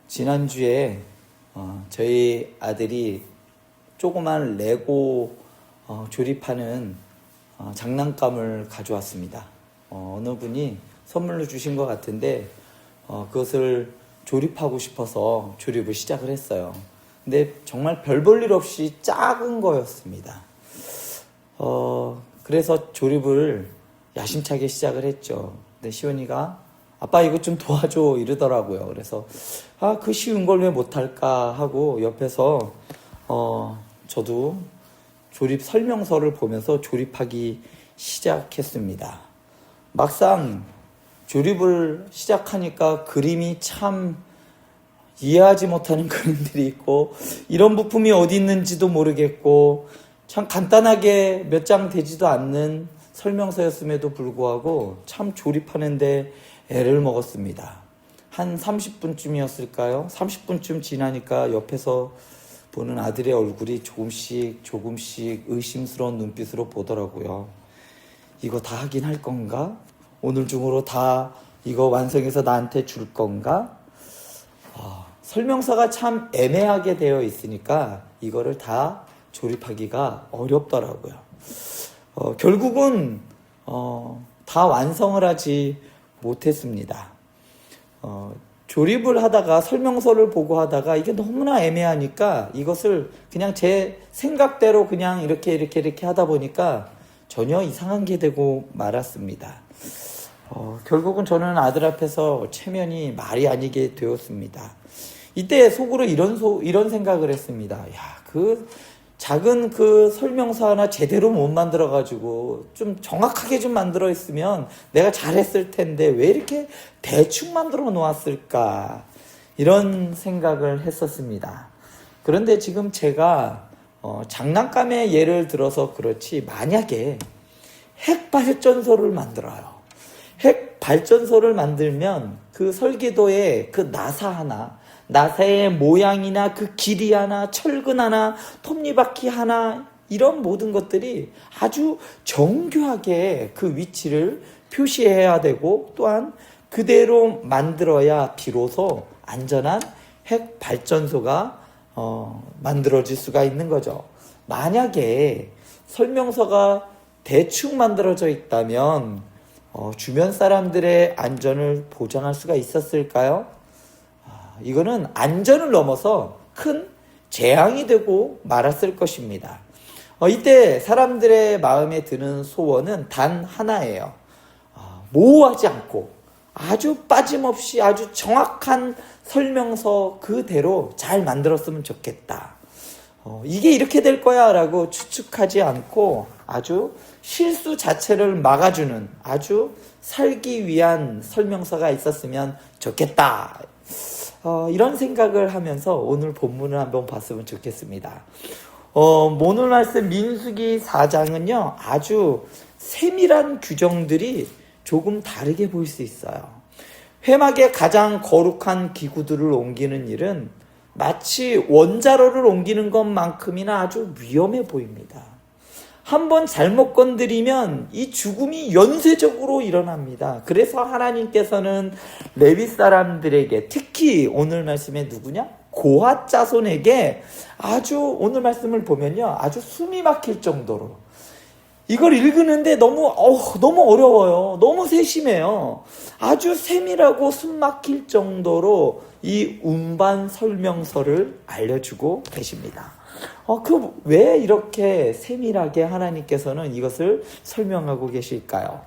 지난주에 저희 아들이 조그만 레고 조립하는 장난감을 가져왔습니다. 어느 분이 선물로 주신 것 같은데 그것을 조립하고 싶어서 조립을 시작을 했어요. 근데 정말 별 볼 일 없이 작은 거였습니다. 그래서 조립을 야심차게 시작을 했죠. 근데 시온이가 아빠 이거 좀 도와줘 이러더라고요. 그래서 그 쉬운 걸 왜 못할까 하고 옆에서 저도 조립 설명서를 보면서 조립하기 시작했습니다. 막상 조립을 시작하니까 그림이 참 이해하지 못하는 그림들이 있고 이런 부품이 어디 있는지도 모르겠고 참 간단하게 몇 장 되지도 않는 설명서였음에도 불구하고 참 조립하는데 애를 먹었습니다. 한 30분쯤이었을까요? 30분쯤 지나니까 옆에서 보는 아들의 얼굴이 조금씩 의심스러운 눈빛으로 보더라고요. 이거 다 하긴 할 건가? 오늘 중으로 다 이거 완성해서 나한테 줄 건가? 설명서가 참 애매하게 되어 있으니까 이거를 다 조립하기가 어렵더라고요. 결국은 다 완성을 하지 못했습니다. 조립을 하다가 설명서를 보고 하다가 이게 너무나 애매하니까 이것을 그냥 제 생각대로 그냥 이렇게 하다 보니까 전혀 이상한 게 되고 말았습니다. 결국은 저는 아들 앞에서 체면이 말이 아니게 되었습니다. 이때 속으로 이런 생각을 했습니다. 그 작은 그 설명서 하나 제대로 못 만들어가지고 좀 정확하게 좀 만들어 있으면 내가 잘했을 텐데 왜 이렇게 대충 만들어 놓았을까 이런 생각을 했었습니다. 그런데 지금 제가 장난감의 예를 들어서 그렇지 만약에 핵발전소를 만들어요. 핵발전소를 만들면 그 설계도에 그 나사의 모양이나 그 길이 하나, 철근 하나, 톱니바퀴 하나 이런 모든 것들이 아주 정교하게 그 위치를 표시해야 되고 또한 그대로 만들어야 비로소 안전한 핵발전소가 만들어질 수가 있는 거죠. 만약에 설명서가 대충 만들어져 있다면 주변 사람들의 안전을 보장할 수가 있었을까요? 이거는 안전을 넘어서 큰 재앙이 되고 말았을 것입니다. 이때 사람들의 마음에 드는 소원은 단 하나예요. 모호하지 않고 아주 빠짐없이 아주 정확한 설명서 그대로 잘 만들었으면 좋겠다. 이게 이렇게 될 거야 라고 추측하지 않고 아주 실수 자체를 막아주는 아주 살기 위한 설명서가 있었으면 좋겠다. 이런 생각을 하면서 오늘 본문을 한번 봤으면 좋겠습니다. 오늘 말씀 민수기 4장은요 아주 세밀한 규정들이 조금 다르게 보일 수 있어요. 회막에 가장 거룩한 기구들을 옮기는 일은 마치 원자로를 옮기는 것만큼이나 아주 위험해 보입니다. 한번 잘못 건드리면 이 죽음이 연쇄적으로 일어납니다. 그래서 하나님께서는 레위 사람들에게 특히 오늘 말씀에 누구냐? 고핫 자손에게 아주 오늘 말씀을 보면요 아주 숨이 막힐 정도로 이걸 읽는데 너무 어려워요. 너무 세심해요. 아주 세밀하고 숨 막힐 정도로 이 운반 설명서를 알려주고 계십니다. 왜 이렇게 세밀하게 하나님께서는 이것을 설명하고 계실까요?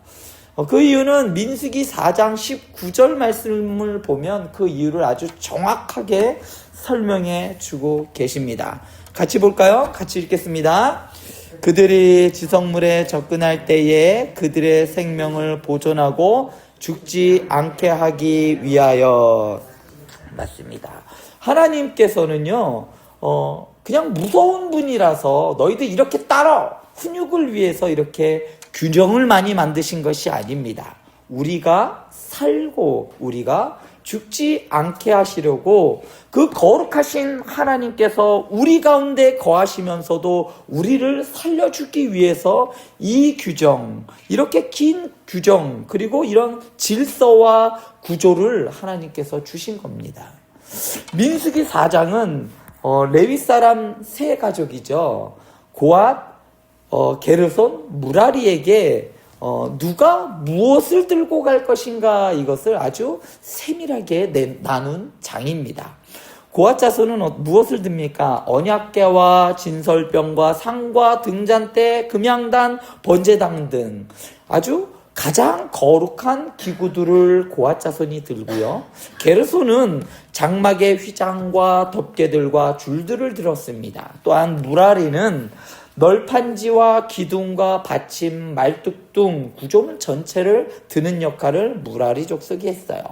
그 이유는 민수기 4장 19절 말씀을 보면 그 이유를 아주 정확하게 설명해 주고 계십니다. 같이 볼까요? 같이 읽겠습니다. 그들이 지성물에 접근할 때에 그들의 생명을 보존하고 죽지 않게 하기 위하여. 맞습니다. 하나님께서는요 그냥 무서운 분이라서 너희들 이렇게 따라 훈육을 위해서 이렇게 규정을 많이 만드신 것이 아닙니다. 우리가 살고 우리가 죽지 않게 하시려고 그 거룩하신 하나님께서 우리 가운데 거하시면서도 우리를 살려주기 위해서 이 규정, 이렇게 긴 규정 그리고 이런 질서와 구조를 하나님께서 주신 겁니다. 민수기 4장은 레위 사람 세 가족이죠. 고앗, 게르손, 무라리에게 누가 무엇을 들고 갈 것인가 이것을 아주 세밀하게 나눈 장입니다. 고앗 자손은 무엇을 듭니까? 언약궤와 진설병과 상과 등잔대, 금양단, 번제당 등 아주 가장 거룩한 기구들을 고앗 자손이 들고요. 게르손은 장막의 휘장과 덮개들과 줄들을 들었습니다. 또한 무라리는 널판지와 기둥과 받침, 말뚝등, 구조물 전체를 드는 역할을 무라리 족속이 했어요.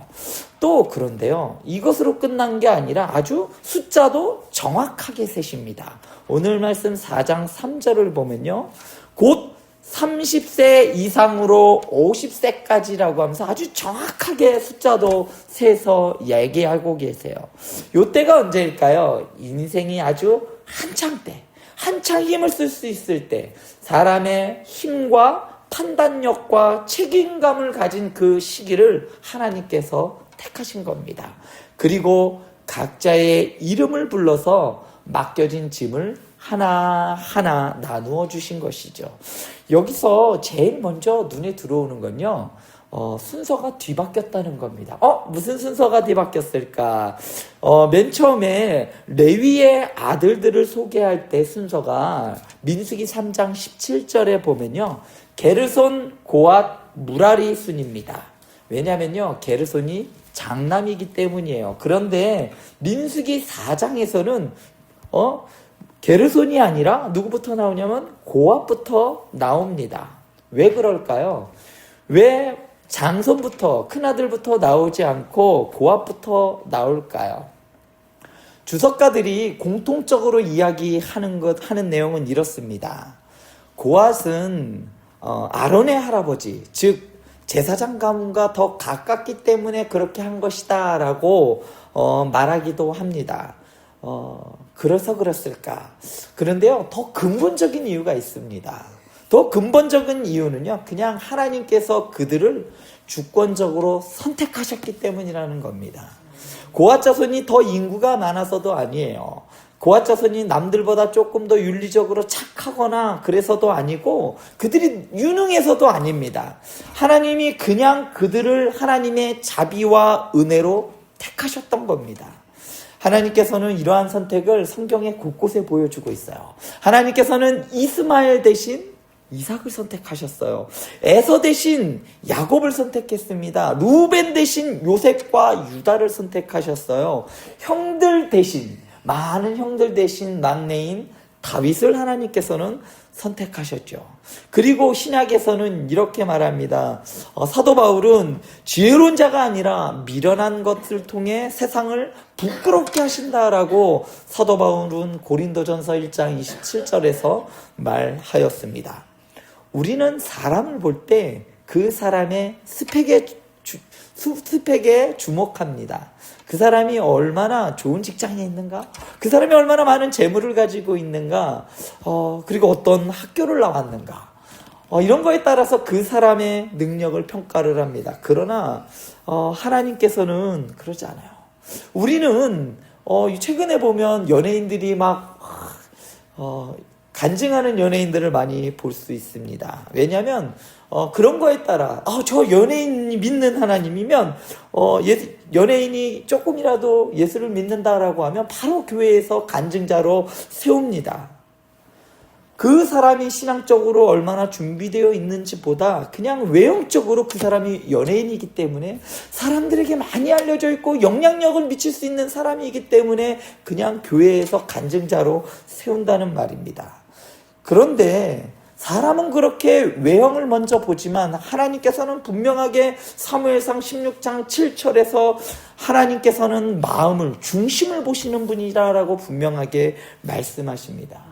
또 그런데요, 이것으로 끝난 게 아니라 아주 숫자도 정확하게 세십니다. 오늘 말씀 4장 3절을 보면요, 곧 30세 이상으로 50세까지라고 하면서 아주 정확하게 숫자도 세서 얘기하고 계세요. 요때가 언제일까요? 인생이 아주 한창 때, 한창 힘을 쓸 수 있을 때, 사람의 힘과 판단력과 책임감을 가진 그 시기를 하나님께서 택하신 겁니다. 그리고 각자의 이름을 불러서 맡겨진 짐을 하나하나 나누어 주신 것이죠. 여기서 제일 먼저 눈에 들어오는 건요, 순서가 뒤바뀌었다는 겁니다. 무슨 순서가 뒤바뀌었을까? 맨 처음에 레위의 아들들을 소개할 때 순서가 민수기 3장 17절에 보면요, 게르손, 고앗, 무라리 순입니다. 왜냐면요, 게르손이 장남이기 때문이에요. 그런데 민수기 4장에서는 게르손이 아니라 누구부터 나오냐면 고앗부터 나옵니다. 왜 그럴까요? 왜 장손부터, 큰아들부터 나오지 않고 고앗부터 나올까요? 주석가들이 공통적으로 이야기하는 하는 내용은 이렇습니다. 고앗은 아론의 할아버지, 즉 제사장 가문과 더 가깝기 때문에 그렇게 한 것이다 라고 말하기도 합니다. 그래서 그랬을까? 그런데요, 더 근본적인 이유가 있습니다. 더 근본적인 이유는요, 그냥 하나님께서 그들을 주권적으로 선택하셨기 때문이라는 겁니다. 고앗 자손이 더 인구가 많아서도 아니에요. 고앗 자손이 남들보다 조금 더 윤리적으로 착하거나 그래서도 아니고, 그들이 유능해서도 아닙니다. 하나님이 그냥 그들을 하나님의 자비와 은혜로 택하셨던 겁니다. 하나님께서는 이러한 선택을 성경의 곳곳에 보여주고 있어요. 하나님께서는 이스마엘 대신 이삭을 선택하셨어요. 에서 대신 야곱을 선택했습니다. 루벤 대신 요셉과 유다를 선택하셨어요. 형들 대신, 많은 형들 대신 막내인 다윗을 하나님께서는 선택하셨죠. 그리고 신약에서는 이렇게 말합니다. 사도 바울은 지혜로운 자가 아니라 미련한 것을 통해 세상을 부끄럽게 하신다라고 사도 바울은 고린도전서 1장 27절에서 말하였습니다. 우리는 사람을 볼 때 그 사람의 스펙에 주목합니다. 그 사람이 얼마나 좋은 직장에 있는가? 그 사람이 얼마나 많은 재물을 가지고 있는가? 그리고 어떤 학교를 나왔는가? 이런 거에 따라서 그 사람의 능력을 평가를 합니다. 그러나 하나님께서는 그러지 않아요. 우리는 최근에 보면 연예인들이 막 간증하는 연예인들을 많이 볼 수 있습니다. 왜냐하면 그런 거에 따라 저 연예인이 믿는 하나님이면 연예인이 조금이라도 예수를 믿는다라고 하면 바로 교회에서 간증자로 세웁니다. 그 사람이 신앙적으로 얼마나 준비되어 있는지 보다 그냥 외형적으로 그 사람이 연예인이기 때문에, 사람들에게 많이 알려져 있고 영향력을 미칠 수 있는 사람이기 때문에 그냥 교회에서 간증자로 세운다는 말입니다. 그런데 사람은 그렇게 외형을 먼저 보지만 하나님께서는 분명하게 사무엘상 16장 7절에서 하나님께서는 마음을, 중심을 보시는 분이라고 분명하게 말씀하십니다.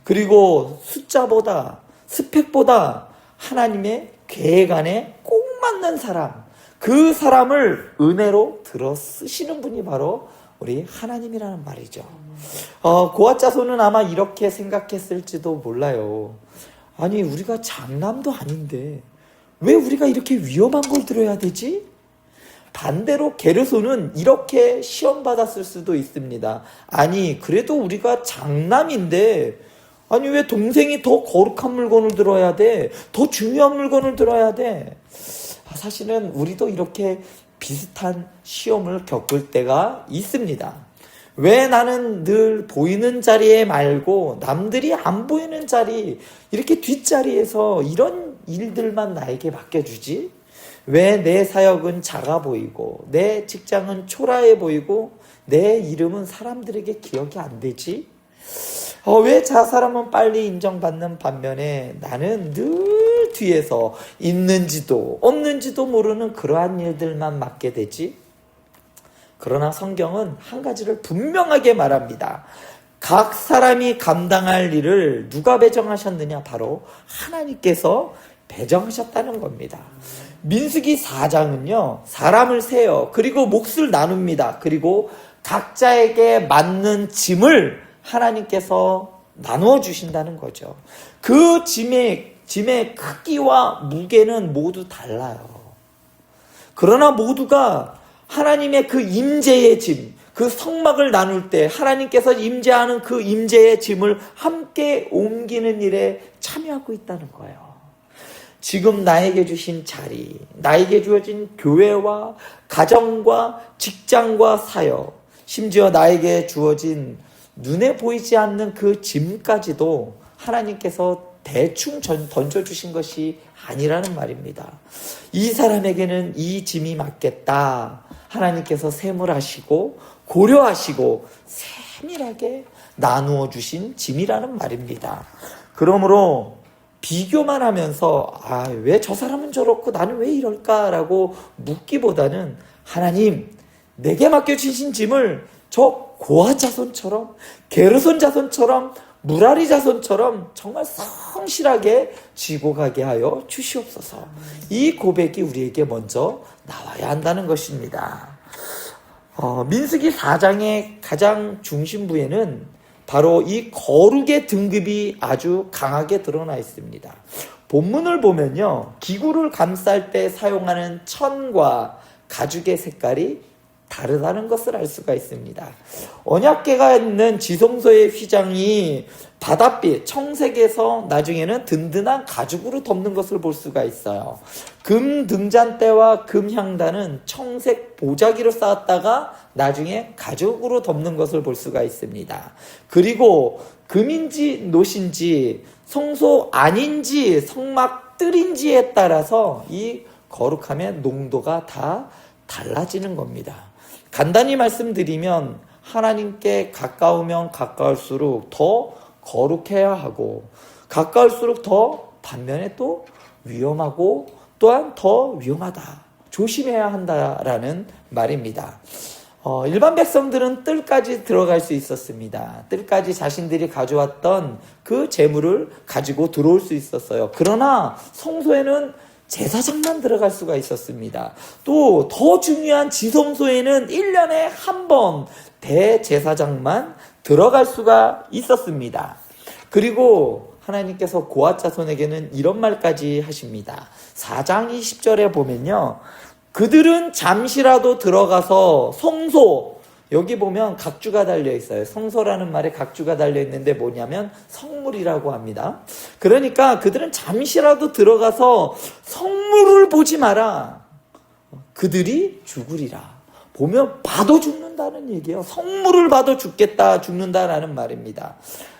그리고 숫자보다, 스펙보다 하나님의 계획 안에 꼭 맞는 사람, 그 사람을 은혜로 들어 쓰시는 분이 바로 우리 하나님이라는 말이죠. 고앗 자손은 아마 이렇게 생각했을지도 몰라요. 아니, 우리가 장남도 아닌데 왜 우리가 이렇게 위험한 걸 들어야 되지? 반대로 게르손은 이렇게 시험받았을 수도 있습니다. 아니 그래도 우리가 장남인데 아니 왜 동생이 더 거룩한 물건을 들어야 돼? 더 중요한 물건을 들어야 돼? 사실은 우리도 이렇게 비슷한 시험을 겪을 때가 있습니다. 왜 나는 늘 보이는 자리에 말고 남들이 안 보이는 자리, 이렇게 뒷자리에서 이런 일들만 나에게 맡겨주지? 왜 내 사역은 작아 보이고 내 직장은 초라해 보이고 내 이름은 사람들에게 기억이 안 되지? 왜 저 사람은 빨리 인정받는 반면에 나는 늘 뒤에서 있는지도 없는지도 모르는 그러한 일들만 맡게 되지? 그러나 성경은 한 가지를 분명하게 말합니다. 각 사람이 감당할 일을 누가 배정하셨느냐? 바로 하나님께서 배정하셨다는 겁니다. 민수기 4장은요, 사람을 세요. 그리고 몫을 나눕니다. 그리고 각자에게 맞는 짐을 하나님께서 나누어 주신다는 거죠. 그 짐의 크기와 무게는 모두 달라요. 그러나 모두가 하나님의 그 임재의 짐, 그 성막을 나눌 때 하나님께서 임재하는 그 임재의 짐을 함께 옮기는 일에 참여하고 있다는 거예요. 지금 나에게 주신 자리, 나에게 주어진 교회와 가정과 직장과 사역, 심지어 나에게 주어진 눈에 보이지 않는 그 짐까지도 하나님께서 대충 던져주신 것이 아니라는 말입니다. 이 사람에게는 이 짐이 맞겠다. 하나님께서 세물하시고 고려하시고 세밀하게 나누어 주신 짐이라는 말입니다. 그러므로 비교만 하면서 왜 저 사람은 저렇고 나는 왜 이럴까라고 묻기보다는 하나님 내게 맡겨주신 짐을 저 고아 자손처럼 게르손 자손처럼 무라리 자손처럼 정말 성실하게 지고 가게 하여 주시옵소서. 이 고백이 우리에게 먼저 나와야 한다는 것입니다. 민수기 4장의 가장 중심부에는 바로 이 거룩의 등급이 아주 강하게 드러나 있습니다. 본문을 보면요, 기구를 감쌀 때 사용하는 천과 가죽의 색깔이 다르다는 것을 알 수가 있습니다. 언약궤가 있는 지성소의 휘장이 바닷빛, 청색에서 나중에는 든든한 가죽으로 덮는 것을 볼 수가 있어요. 금 등잔대와 금 향단은 청색 보자기로 쌓았다가 나중에 가죽으로 덮는 것을 볼 수가 있습니다. 그리고 금인지 노신지 성소 아닌지 성막 뜰인지에 따라서 이 거룩함의 농도가 다 달라지는 겁니다. 간단히 말씀드리면 하나님께 가까우면 가까울수록 더 거룩해야 하고 가까울수록 더 반면에 또 위험하고 또한 더 위험하다. 조심해야 한다라는 말입니다. 일반 백성들은 뜰까지 들어갈 수 있었습니다. 뜰까지 자신들이 가져왔던 그 재물을 가지고 들어올 수 있었어요. 그러나 성소에는 제사장만 들어갈 수가 있었습니다. 또 더 중요한 지성소에는 1년에 한 번 대제사장만 들어갈 수가 있었습니다. 그리고 하나님께서 고아 자손에게는 이런 말까지 하십니다. 4장 20절에 보면요, 그들은 잠시라도 들어가서 성소, 여기 보면 각주가 달려 있어요. 성소라는 말에 각주가 달려 있는데 뭐냐면 성물이라고 합니다. 그러니까 그들은 잠시라도 들어가서 성물을 보지 마라. 그들이 죽으리라. 보면 봐도 죽는다는 얘기예요. 성물을 봐도 죽는다라는 말입니다.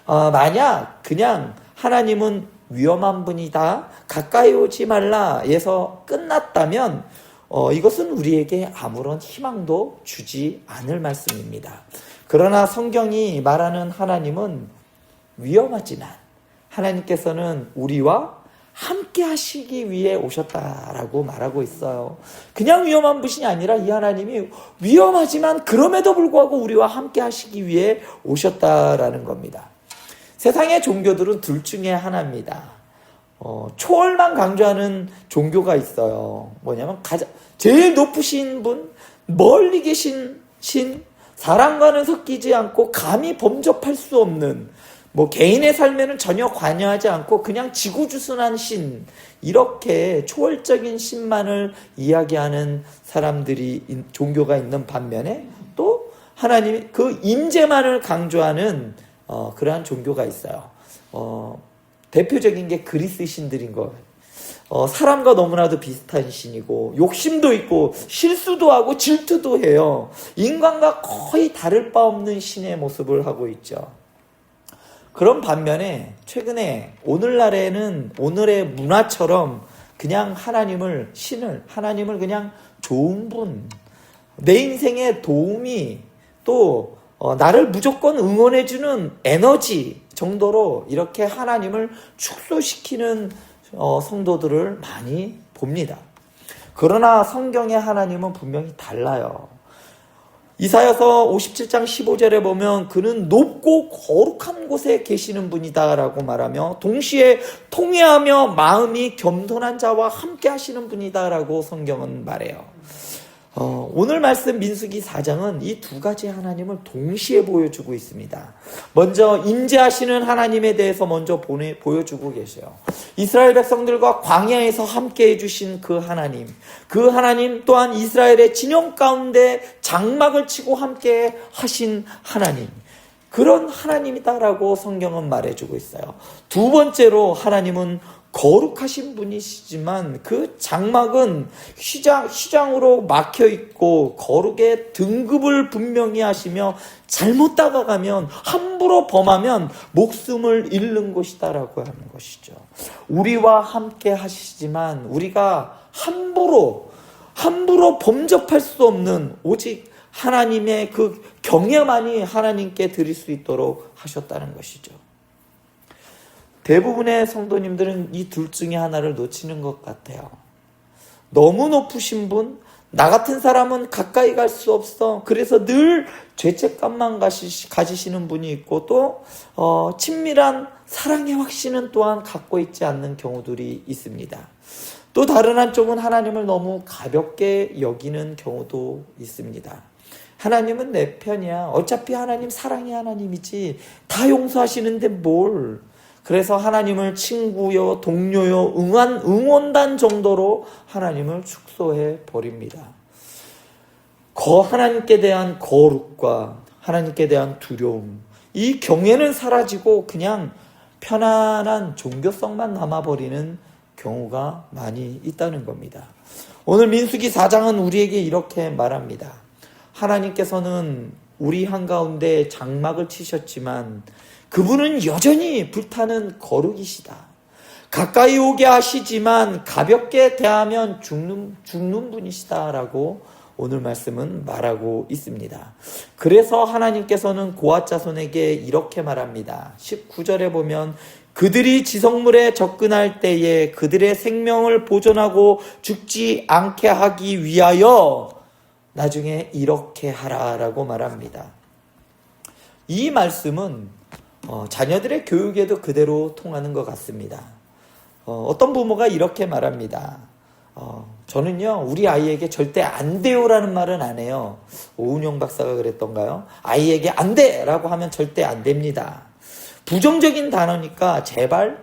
만약 그냥 하나님은 위험한 분이다, 가까이 오지 말라 에서 끝났다면 이것은 우리에게 아무런 희망도 주지 않을 말씀입니다. 그러나 성경이 말하는 하나님은 위험하지만 하나님께서는 우리와 함께 하시기 위해 오셨다라고 말하고 있어요. 그냥 위험한 분이 아니라 이 하나님이 위험하지만 그럼에도 불구하고 우리와 함께 하시기 위해 오셨다라는 겁니다. 세상의 종교들은 둘 중에 하나입니다. 초월만 강조하는 종교가 있어요. 뭐냐면 제일 높으신 분, 멀리 계신 신, 사람과는 섞이지 않고 감히 범접할 수 없는 뭐 개인의 삶에는 전혀 관여하지 않고 그냥 지구주순한 신, 이렇게 초월적인 신만을 이야기하는 사람들이 종교가 있는 반면에 또 하나님이 그 임재만을 강조하는 그러한 종교가 있어요. 대표적인 게 그리스 신들인 거예요. 사람과 너무나도 비슷한 신이고 욕심도 있고 실수도 하고 질투도 해요. 인간과 거의 다를 바 없는 신의 모습을 하고 있죠. 그런 반면에 최근에 오늘날에는 오늘의 문화처럼 그냥 하나님을 그냥 좋은 분, 내 인생에 도움이 또 나를 무조건 응원해주는 에너지 정도로 이렇게 하나님을 축소시키는 성도들을 많이 봅니다. 그러나 성경의 하나님은 분명히 달라요. 이사야서 57장 15절에 보면 그는 높고 거룩한 곳에 계시는 분이다 라고 말하며 동시에 통회하며 마음이 겸손한 자와 함께 하시는 분이다 라고 성경은 말해요. 오늘 말씀 민수기 4장은 이 두 가지 하나님을 동시에 보여주고 있습니다. 먼저 임재하시는 하나님에 대해서 먼저 보여주고 계셔요. 이스라엘 백성들과 광야에서 함께 해주신 그 하나님 또한 이스라엘의 진영 가운데 장막을 치고 함께 하신 하나님, 그런 하나님이다라고 성경은 말해주고 있어요. 두 번째로 하나님은 거룩하신 분이시지만 그 장막은 휘장으로 막혀 있고 거룩의 등급을 분명히 하시며 잘못 다가가면 함부로 범하면 목숨을 잃는 것이다라고 하는 것이죠. 우리와 함께 하시지만 우리가 함부로 범접할 수 없는 오직 하나님의 그 경외만이 하나님께 드릴 수 있도록 하셨다는 것이죠. 대부분의 성도님들은 이 둘 중에 하나를 놓치는 것 같아요. 너무 높으신 분, 나 같은 사람은 가까이 갈 수 없어. 그래서 늘 죄책감만 가지시는 분이 있고 또 친밀한 사랑의 확신은 또한 갖고 있지 않는 경우들이 있습니다. 또 다른 한쪽은 하나님을 너무 가볍게 여기는 경우도 있습니다. 하나님은 내 편이야. 어차피 하나님 사랑의 하나님이지. 다 용서하시는데 뭘. 그래서 하나님을 친구요, 동료요, 응원단 정도로 하나님을 축소해 버립니다. 하나님께 대한 거룩과 하나님께 대한 두려움, 이 경외는 사라지고 그냥 편안한 종교성만 남아버리는 경우가 많이 있다는 겁니다. 오늘 민수기 4장은 우리에게 이렇게 말합니다. 하나님께서는 우리 한가운데 장막을 치셨지만 그분은 여전히 불타는 거룩이시다. 가까이 오게 하시지만 가볍게 대하면 죽는 분이시다라고 오늘 말씀은 말하고 있습니다. 그래서 하나님께서는 고앗 자손에게 이렇게 말합니다. 19절에 보면 그들이 지성물에 접근할 때에 그들의 생명을 보존하고 죽지 않게 하기 위하여 나중에 이렇게 하라라고 말합니다. 이 말씀은 자녀들의 교육에도 그대로 통하는 것 같습니다. 어떤 부모가 이렇게 말합니다. 저는요 우리 아이에게 절대 안 돼요라는 말은 안 해요. 오은영 박사가 그랬던가요? 아이에게 안 돼라고 하면 절대 안 됩니다. 부정적인 단어니까 제발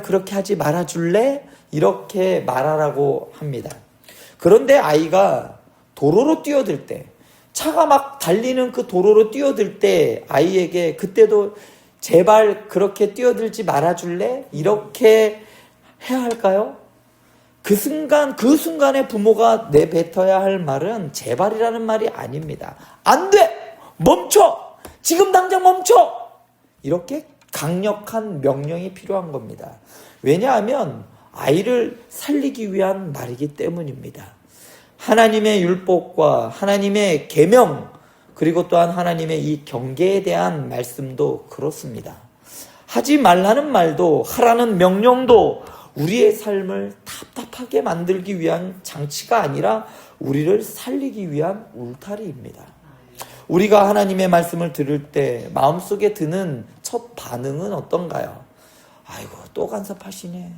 그렇게 하지 말아줄래? 이렇게 말하라고 합니다. 그런데 아이가 도로로 뛰어들 때, 차가 막 달리는 그 도로로 뛰어들 때 아이에게 그때도 제발 그렇게 뛰어들지 말아줄래? 이렇게 해야 할까요? 그 순간에 부모가 내뱉어야 할 말은 제발이라는 말이 아닙니다. 안 돼! 멈춰! 지금 당장 멈춰! 이렇게 강력한 명령이 필요한 겁니다. 왜냐하면 아이를 살리기 위한 말이기 때문입니다. 하나님의 율법과 하나님의 계명, 그리고 또한 하나님의 이 경계에 대한 말씀도 그렇습니다. 하지 말라는 말도 하라는 명령도 우리의 삶을 답답하게 만들기 위한 장치가 아니라 우리를 살리기 위한 울타리입니다. 우리가 하나님의 말씀을 들을 때 마음속에 드는 첫 반응은 어떤가요? 아이고 또 간섭하시네.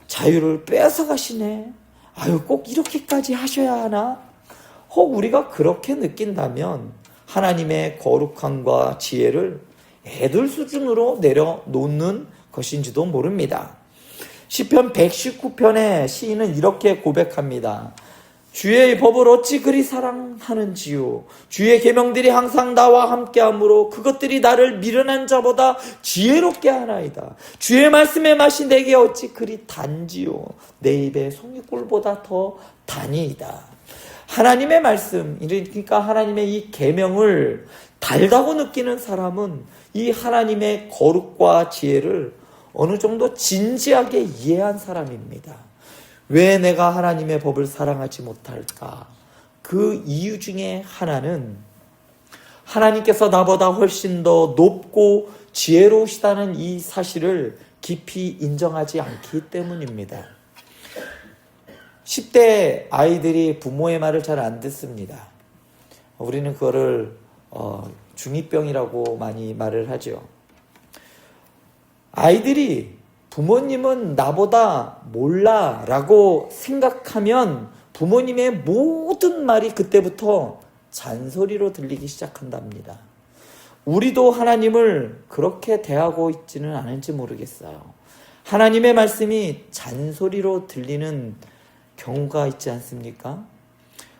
자유를 뺏어가시네. 아유 꼭 이렇게까지 하셔야 하나? 혹 우리가 그렇게 느낀다면 하나님의 거룩함과 지혜를 애들 수준으로 내려놓는 것인지도 모릅니다. 시편 119편의 시인은 이렇게 고백합니다. 주의 법을 어찌 그리 사랑하는지요. 주의 계명들이 항상 나와 함께하므로 그것들이 나를 미련한 자보다 지혜롭게 하나이다. 주의 말씀의 맛이 내게 어찌 그리 단지요. 내 입에 송이꿀보다 더 다니이다. 하나님의 말씀, 그러니까 하나님의 이 계명을 달다고 느끼는 사람은 이 하나님의 거룩과 지혜를 어느 정도 진지하게 이해한 사람입니다. 왜 내가 하나님의 법을 사랑하지 못할까? 그 이유 중에 하나는 하나님께서 나보다 훨씬 더 높고 지혜로우시다는 이 사실을 깊이 인정하지 않기 때문입니다. 10대 아이들이 부모의 말을 잘 안 듣습니다. 우리는 그거를 중2병이라고 많이 말을 하죠. 아이들이 부모님은 나보다 몰라 라고 생각하면 부모님의 모든 말이 그때부터 잔소리로 들리기 시작한답니다. 우리도 하나님을 그렇게 대하고 있지는 않은지 모르겠어요. 하나님의 말씀이 잔소리로 들리는 경우가 있지 않습니까?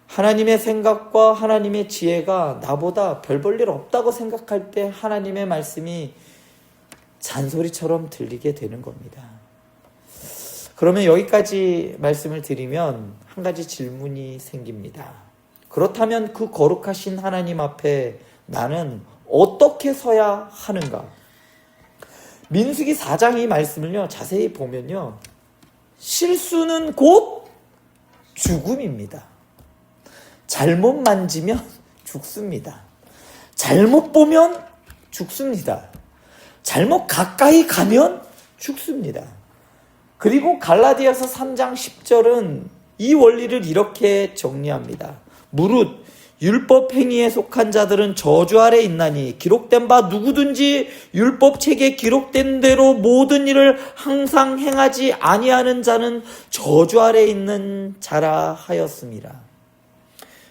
하나님의 생각과 하나님의 지혜가 나보다 별 볼 일 없다고 생각할 때 하나님의 말씀이 잔소리처럼 들리게 되는 겁니다. 그러면 여기까지 말씀을 드리면 한 가지 질문이 생깁니다. 그렇다면 그 거룩하신 하나님 앞에 나는 어떻게 서야 하는가? 민수기 4장 이 말씀을요, 자세히 보면요, 실수는 곧 죽음입니다. 잘못 만지면 죽습니다. 잘못 보면 죽습니다. 잘못 가까이 가면 죽습니다. 그리고 갈라디아서 3장 10절은 이 원리를 이렇게 정리합니다. 무릇 율법 행위에 속한 자들은 저주 아래 있나니 기록된 바 누구든지 율법 책에 기록된 대로 모든 일을 항상 행하지 아니하는 자는 저주 아래 있는 자라 하였습니다.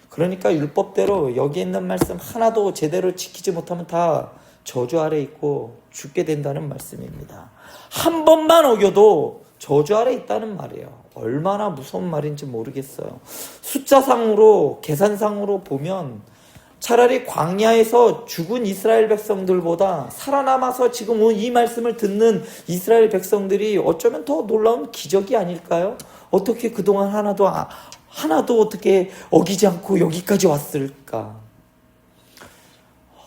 그러니까 율법대로 여기 있는 말씀 하나도 제대로 지키지 못하면 다 저주 아래 있고 죽게 된다는 말씀입니다. 한 번만 어겨도 저주 아래 있다는 말이에요. 얼마나 무서운 말인지 모르겠어요. 숫자상으로, 계산상으로 보면 차라리 광야에서 죽은 이스라엘 백성들보다 살아남아서 지금 이 말씀을 듣는 이스라엘 백성들이 어쩌면 더 놀라운 기적이 아닐까요? 어떻게 그동안 하나도 어떻게 어기지 않고 여기까지 왔을까?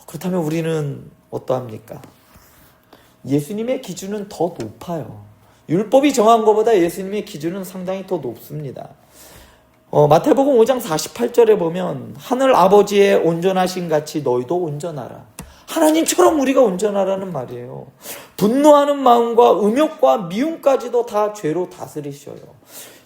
그렇다면 우리는 어떠합니까? 예수님의 기준은 더 높아요. 율법이 정한 것보다 예수님의 기준은 상당히 더 높습니다. 마태복음 5장 48절에 보면 하늘 아버지의 온전하신 같이 너희도 온전하라. 하나님처럼 우리가 온전하라는 말이에요. 분노하는 마음과 음욕과 미움까지도 다 죄로 다스리셔요.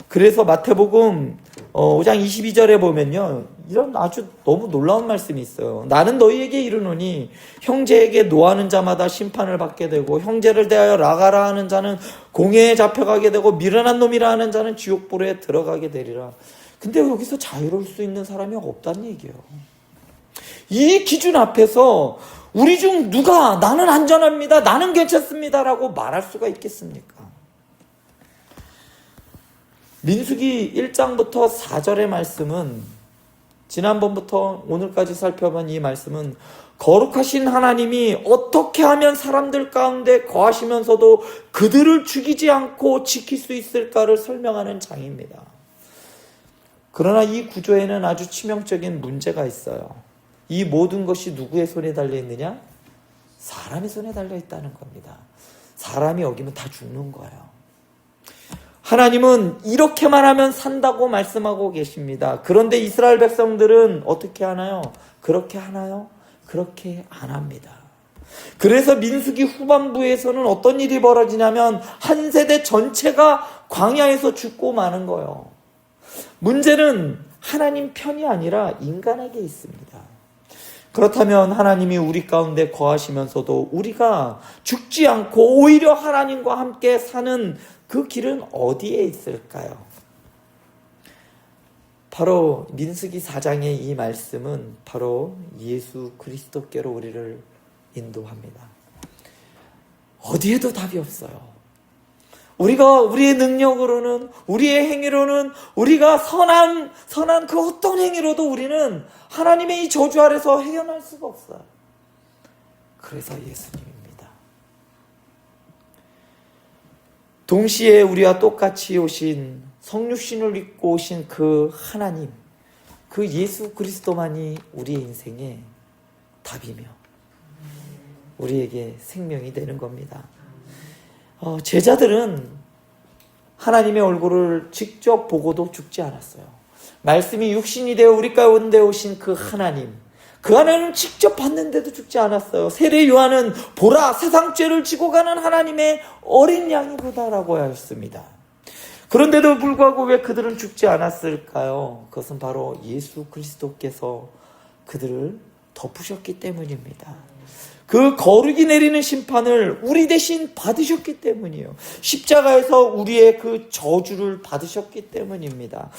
그래서 마태복음 5장 22절에 보면요, 이런 아주 너무 놀라운 말씀이 있어요. 나는 너희에게 이르노니 형제에게 노하는 자마다 심판을 받게 되고 형제를 대하여 라가라 하는 자는 공회에 잡혀가게 되고 미련한 놈이라 하는 자는 지옥불에 들어가게 되리라. 근데 여기서 자유로울 수 있는 사람이 없다는 얘기예요. 이 기준 앞에서 우리 중 누가 나는 안전합니다, 나는 괜찮습니다라고 말할 수가 있겠습니까? 민수기 1장부터 4절의 말씀은, 지난번부터 오늘까지 살펴본 이 말씀은 거룩하신 하나님이 어떻게 하면 사람들 가운데 거하시면서도 그들을 죽이지 않고 지킬 수 있을까를 설명하는 장입니다. 그러나 이 구조에는 아주 치명적인 문제가 있어요. 이 모든 것이 누구의 손에 달려 있느냐? 사람의 손에 달려 있다는 겁니다. 사람이 어기면 다 죽는 거예요. 하나님은 이렇게만 하면 산다고 말씀하고 계십니다. 그런데 이스라엘 백성들은 어떻게 하나요? 그렇게 하나요? 그렇게 안 합니다. 그래서 민수기 후반부에서는 어떤 일이 벌어지냐면 한 세대 전체가 광야에서 죽고 마는 거예요. 문제는 하나님 편이 아니라 인간에게 있습니다. 그렇다면 하나님이 우리 가운데 거하시면서도 우리가 죽지 않고 오히려 하나님과 함께 사는 그 길은 어디에 있을까요? 바로 민수기 4장의 이 말씀은 바로 예수 그리스도께로 우리를 인도합니다. 어디에도 답이 없어요. 우리가 우리의 능력으로는, 우리의 행위로는, 우리가 선한 그 어떤 행위로도 우리는 하나님의 이 저주 아래서 헤어날 수가 없어요. 그래서 예수님입니다. 동시에 우리와 똑같이 오신, 성육신을 입고 오신 그 하나님, 그 예수 그리스도만이 우리의 인생의 답이며 우리에게 생명이 되는 겁니다. 제자들은 하나님의 얼굴을 직접 보고도 죽지 않았어요. 말씀이 육신이 되어 우리 가운데 오신 그 하나님, 그 하나님을 직접 봤는데도 죽지 않았어요. 세례 요한은 보라, 세상 죄를 지고 가는 하나님의 어린 양이로다라고 하였습니다. 그런데도 불구하고 왜 그들은 죽지 않았을까요? 그것은 바로 예수 그리스도께서 그들을 덮으셨기 때문입니다. 그 거룩이 내리는 심판을 우리 대신 받으셨기 때문이에요. 십자가에서 우리의 그 저주를 받으셨기 때문입니다.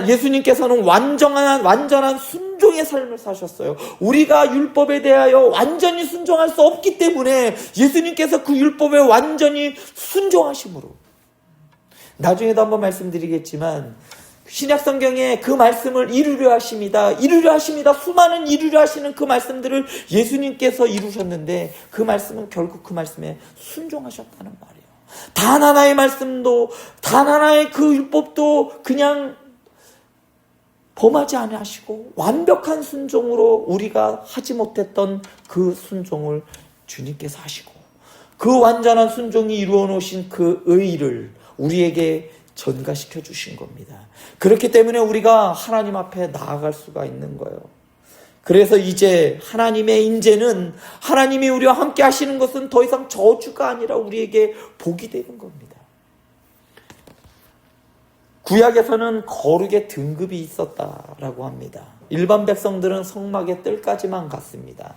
예수님께서는 완전한 순종의 삶을 사셨어요. 우리가 율법에 대하여 완전히 순종할 수 없기 때문에 예수님께서 그 율법에 완전히 순종하심으로, 나중에도 한번 말씀드리겠지만 신약 성경에 그 말씀을 이루려 하십니다. 수많은 이루려 하시는 그 말씀들을 예수님께서 이루셨는데 그 말씀은 결국 그 말씀에 순종하셨다는 말이에요. 단 하나의 말씀도, 단 하나의 그 율법도 그냥 범하지 않으시고 완벽한 순종으로 우리가 하지 못했던 그 순종을 주님께서 하시고, 그 완전한 순종이 이루어 놓으신 그 의의를 우리에게 전가시켜 주신 겁니다. 그렇기 때문에 우리가 하나님 앞에 나아갈 수가 있는 거예요. 그래서 이제 하나님의 인재는, 하나님이 우리와 함께 하시는 것은 더 이상 저주가 아니라 우리에게 복이 되는 겁니다. 구약에서는 거룩의 등급이 있었다라고 합니다. 일반 백성들은 성막의 뜰까지만 갔습니다.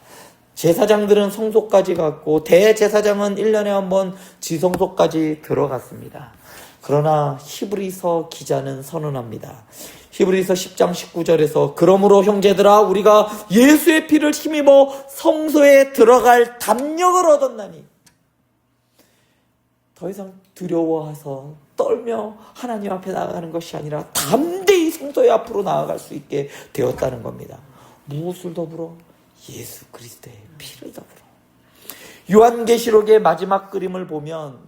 제사장들은 성소까지 갔고 대제사장은 1년에 한 번 지성소까지 들어갔습니다. 그러나 히브리서 기자는 선언합니다. 히브리서 10장 19절에서 그러므로 형제들아 우리가 예수의 피를 힘입어 성소에 들어갈 담력을 얻었나니, 더 이상 두려워해서 떨며 하나님 앞에 나아가는 것이 아니라 담대히 성소의 앞으로 나아갈 수 있게 되었다는 겁니다. 무엇을 더불어? 예수 그리스도의 피를 더불어. 요한계시록의 마지막 그림을 보면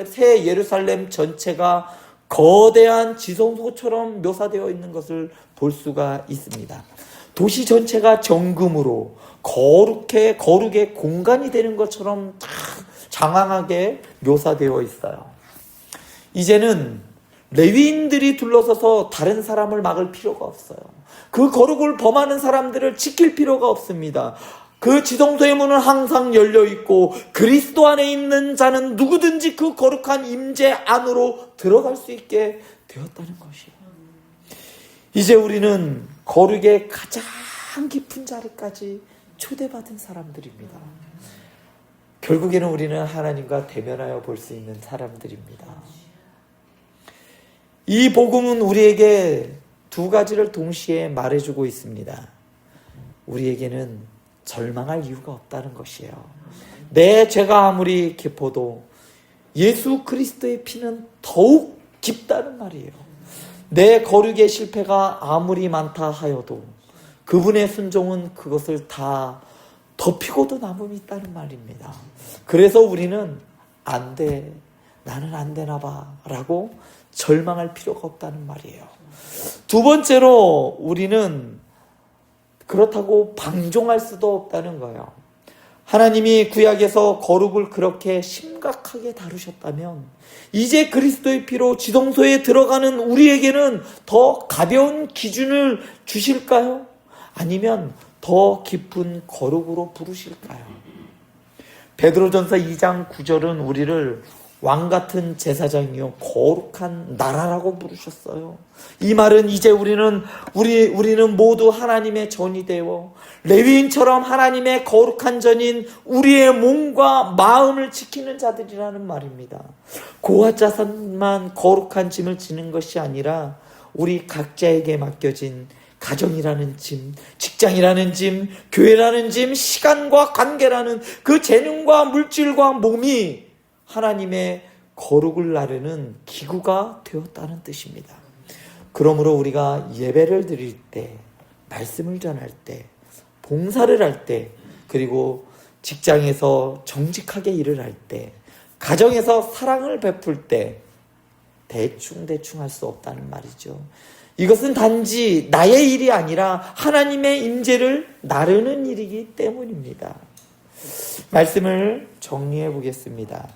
새 예루살렘 전체가 거대한 지성소처럼 묘사되어 있는 것을 볼 수가 있습니다. 도시 전체가 정금으로 거룩의 공간이 되는 것처럼 장황하게 묘사되어 있어요. 이제는 레위인들이 둘러서서 다른 사람을 막을 필요가 없어요. 그 거룩을 범하는 사람들을 지킬 필요가 없습니다. 그 지성소의 문은 항상 열려있고 그리스도 안에 있는 자는 누구든지 그 거룩한 임재 안으로 들어갈 수 있게 되었다는 것이에요. 이제 우리는 거룩의 가장 깊은 자리까지 초대받은 사람들입니다. 결국에는 우리는 하나님과 대면하여 볼 수 있는 사람들입니다. 이 복음은 우리에게 두 가지를 동시에 말해주고 있습니다. 우리에게는 절망할 이유가 없다는 것이에요. 내 죄가 아무리 깊어도 예수 그리스도의 피는 더욱 깊다는 말이에요. 내 거룩의 실패가 아무리 많다 하여도 그분의 순종은 그것을 다 덮이고도 남음이 있다는 말입니다. 그래서 우리는 안 돼, 나는 안 되나 봐 라고 절망할 필요가 없다는 말이에요. 두 번째로 우리는 그렇다고 방종할 수도 없다는 거예요. 하나님이 구약에서 거룩을 그렇게 심각하게 다루셨다면 이제 그리스도의 피로 지성소에 들어가는 우리에게는 더 가벼운 기준을 주실까요? 아니면 더 깊은 거룩으로 부르실까요? 베드로전서 2장 9절은 우리를 왕같은 제사장이요 거룩한 나라라고 부르셨어요. 이 말은 이제 우리는 모두 하나님의 전이 되어 레위인처럼 하나님의 거룩한 전인 우리의 몸과 마음을 지키는 자들이라는 말입니다. 고아자산만 거룩한 짐을 지는 것이 아니라 우리 각자에게 맡겨진 가정이라는 짐, 직장이라는 짐, 교회라는 짐, 시간과 관계라는 그 재능과 물질과 몸이 하나님의 거룩을 나르는 기구가 되었다는 뜻입니다. 그러므로 우리가 예배를 드릴 때, 말씀을 전할 때, 봉사를 할 때, 그리고 직장에서 정직하게 일을 할 때, 가정에서 사랑을 베풀 때 대충 할 수 없다는 말이죠. 이것은 단지 나의 일이 아니라 하나님의 임재를 나르는 일이기 때문입니다. 말씀을 정리해 보겠습니다.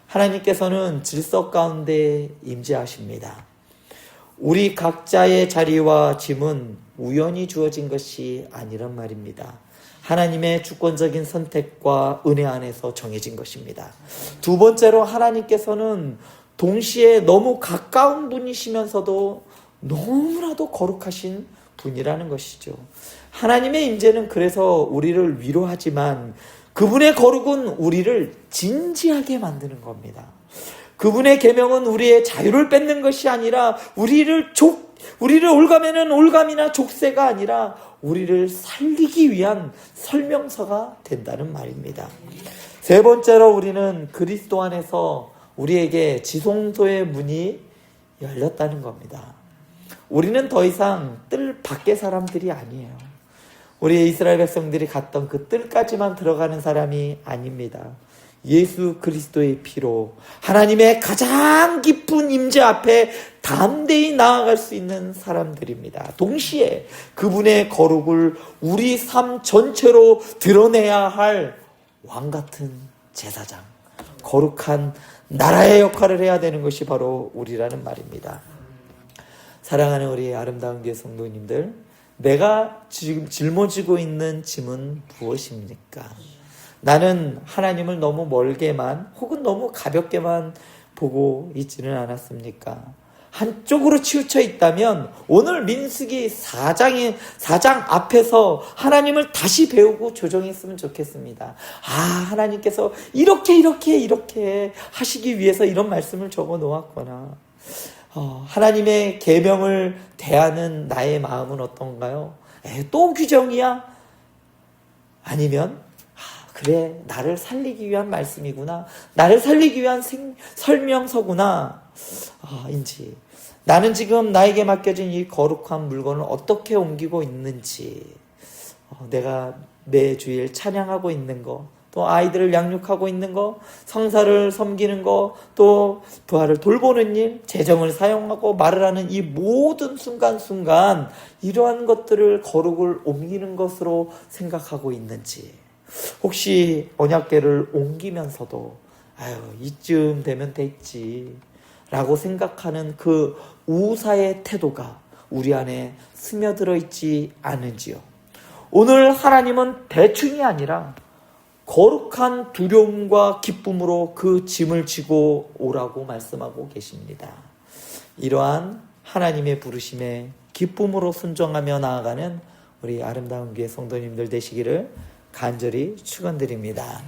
하나님께서는 질서 가운데 임재하십니다. 우리 각자의 자리와 짐은 우연히 주어진 것이 아니란 말입니다. 하나님의 주권적인 선택과 은혜 안에서 정해진 것입니다. 두 번째로 하나님께서는 동시에 너무 가까운 분이시면서도 너무나도 거룩하신 분이라는 것이죠. 하나님의 임재는 그래서 우리를 위로하지만 그분의 거룩은 우리를 진지하게 만드는 겁니다. 그분의 계명은 우리의 자유를 뺏는 것이 아니라 우리를 올가매는 올감이나 족쇄가 아니라 우리를 살리기 위한 설명서가 된다는 말입니다. 세 번째로 우리는 그리스도 안에서 우리에게 지성소의 문이 열렸다는 겁니다. 우리는 더 이상 뜰 밖의 사람들이 아니에요. 우리 이스라엘 백성들이 갔던 그 뜰까지만 들어가는 사람이 아닙니다. 예수 그리스도의 피로 하나님의 가장 깊은 임재 앞에 담대히 나아갈 수 있는 사람들입니다. 동시에 그분의 거룩을 우리 삶 전체로 드러내야 할 왕같은 제사장, 거룩한 나라의 역할을 해야 되는 것이 바로 우리라는 말입니다. 사랑하는 우리 아름다운 교회 성도님들, 내가 지금 짊어지고 있는 짐은 무엇입니까? 나는 하나님을 너무 멀게만 혹은 너무 가볍게만 보고 있지는 않았습니까? 한쪽으로 치우쳐 있다면 오늘 민수기 4장 앞에서 하나님을 다시 배우고 조정했으면 좋겠습니다. 하나님께서 이렇게 하시기 위해서 이런 말씀을 적어 놓았구나. 하나님의 계명을 대하는 나의 마음은 어떤가요? 또 규정이야? 아니면 그래, 나를 살리기 위한 말씀이구나, 나를 살리기 위한 설명서구나, 인지 나는 지금 나에게 맡겨진 이 거룩한 물건을 어떻게 옮기고 있는지, 내가 매주일 찬양하고 있는 거, 또 아이들을 양육하고 있는 거, 성사를 섬기는 거, 또 부하를 돌보는 일, 재정을 사용하고 말을 하는 이 모든 순간순간 이러한 것들을 거룩을 옮기는 것으로 생각하고 있는지, 혹시 언약궤를 옮기면서도 이쯤 되면 됐지 라고 생각하는 그 우사의 태도가 우리 안에 스며들어 있지 않은지요. 오늘 하나님은 대충이 아니라 거룩한 두려움과 기쁨으로 그 짐을 지고 오라고 말씀하고 계십니다. 이러한 하나님의 부르심에 기쁨으로 순종하며 나아가는 우리 아름다운 교회 성도님들 되시기를 간절히 축원드립니다.